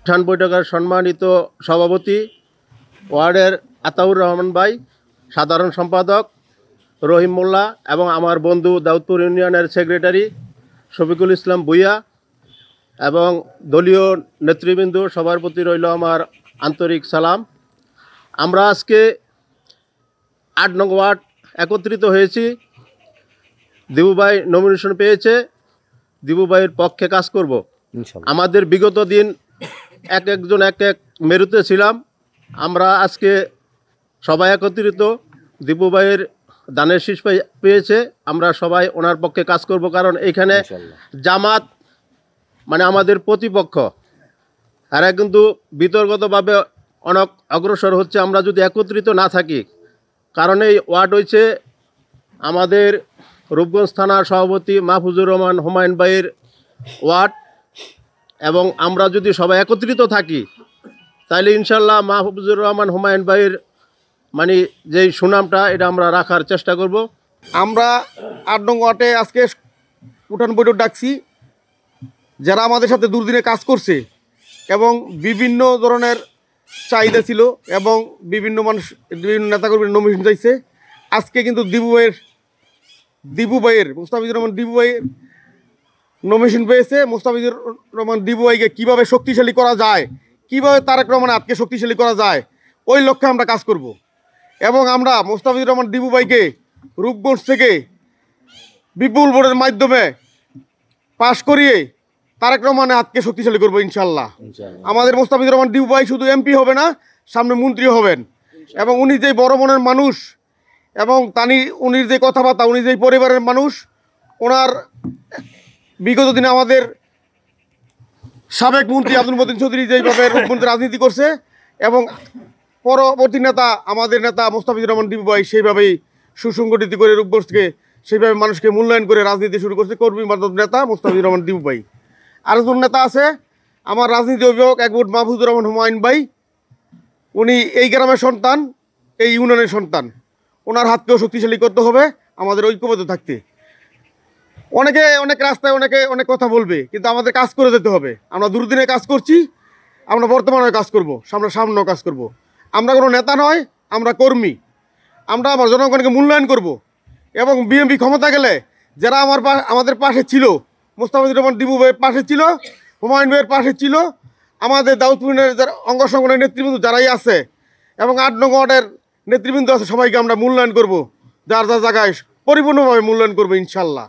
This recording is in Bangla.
ধান বৈঠকের সম্মানিত সভাপতি ওয়ার্ডের আতাউর রহমান ভাই, সাধারণ সম্পাদক রহিম মোল্লা এবং আমার বন্ধু দাউদপুর ইউনিয়নের সেক্রেটারি শফিকুল ইসলাম ভুইয়া এবং দলীয় নেতৃবৃন্দ, সবার প্রতি রইল আমার আন্তরিক সালাম। আমরা আজকে ৮ নং ওয়ার্ড একত্রিত হয়েছি। দিবু ভাই নমিনেশন পেয়েছে, দিবু ভাইয়ের পক্ষে কাজ করব। আমাদের বিগত দিন এক একজন এক এক মেরুতে ছিলাম, আমরা আজকে সবাই একত্রিত। দিবু ভাইয়ের দানের শীষ পেয়েছে, আমরা সবাই ওনার পক্ষে কাজ করব। কারণ এইখানে জামাত মানে আমাদের প্রতিপক্ষ, এরা কিন্তু বিতর্কতভাবে অনেক অগ্রসর হচ্ছে আমরা যদি একত্রিত না থাকি। কারণ এই ওয়ার্ড হয়েছে আমাদের রূপগঞ্জ থানার সভাপতি মাহফুজুর রহমান হুমায়ুন ভাইয়ের ওয়ার্ড, এবং আমরা যদি সবাই একত্রিত থাকি তাহলে ইনশাল্লাহ মাহফুজুর রহমান হুমায়ুন ভাইয়ের মানে যেই সুনামটা এটা আমরা রাখার চেষ্টা করব। আমরা ৮ নং ওয়ার্ডে আজকে উঠান বৈঠক ডাকছি। যারা আমাদের সাথে দুর্দিনে কাজ করছে এবং বিভিন্ন ধরনের চাহিদা ছিল এবং বিভিন্ন মানুষ বিভিন্ন নেতাকর্মীর নমিনেশন চাইছে, আজকে কিন্তু দিবু ভাইয়ের মুস্তাফিজুর রহমান দিবু ভাইয়ের নমিনেশন পেয়েছে। মুস্তাফিজুর রহমান দিবু ভাইকে কীভাবে শক্তিশালী করা যায়, কীভাবে তারেক রহমানের হাতকে শক্তিশালী করা যায়, ওই লক্ষ্যে আমরা কাজ করব। এবং আমরা মুস্তাফিজুর রহমান দিবু ভাইকে রূপগঞ্জ থেকে বিপুল ভোটের মাধ্যমে পাশ করিয়ে তারেক রহমানের হাতকে শক্তিশালী করবো ইনশাল্লাহ। আমাদের মুস্তাফিজুর রহমান দিবু ভাই শুধু এমপি হবে না, সামনে মন্ত্রী হবেন। এবং উনি যে বড় মনের মানুষ এবং উনির যে কথাবার্তা, উনি যে পরিবারের মানুষ, ওনার বিগত দিনে আমাদের সাবেক মন্ত্রী আব্দুল মতিন চৌধুরী যেইভাবে রূপগঞ্জে রাজনীতি করছে এবং পরবর্তী নেতা আমাদের নেতা মুস্তাফিজুর রহমান দিবু ভাই সেইভাবেই সুসংগঠিত করে রূপগঞ্জকে সেইভাবে মানুষকে মূল্যায়ন করে রাজনীতি শুরু করছে কর্মী বান্ধব নেতা মুস্তাফিজুর রহমান দিবু ভাই। আরেকজন নেতা আছে আমার রাজনীতি অভিভাবক অ্যাডভোকেট মাহফুজুর রহমান হুমায়ুন ভাই, উনি এই গ্রামের সন্তান, এই ইউনিয়নের সন্তান। ওনার হাতকেও শক্তিশালী করতে হবে আমাদের ঐক্যবদ্ধ থাকতে। অনেক রাস্তায় অনেক কথা বলবে, কিন্তু আমাদের কাজ করে যেতে হবে। আমরা দুর্দিনে কাজ করছি, আমরা বর্তমানে কাজ করব, সামনেও কাজ করব। আমরা কোনো নেতা নয়, আমরা কর্মী। আমরা আমার জনগণকে মূল্যায়ন করব এবং বিএনপি ক্ষমতা গেলে যারা আমাদের পাশে ছিল, মুস্তাফিজুর রহমান দিবু ভাইয়ের পাশে ছিল, হুমায়ুন ভাইয়ের পাশে ছিল, আমাদের দাউদপুরের যারা অঙ্গ সংগঠনের নেতৃবৃন্দ যারাই আছে এবং ৮ নং ওয়ার্ডের নেতৃবৃন্দ আছে, সবাইকে আমরা মূল্যায়ন করব, যার যার জায়গায় পরিপূর্ণভাবে মূল্যায়ন করবো ইনশাল্লাহ।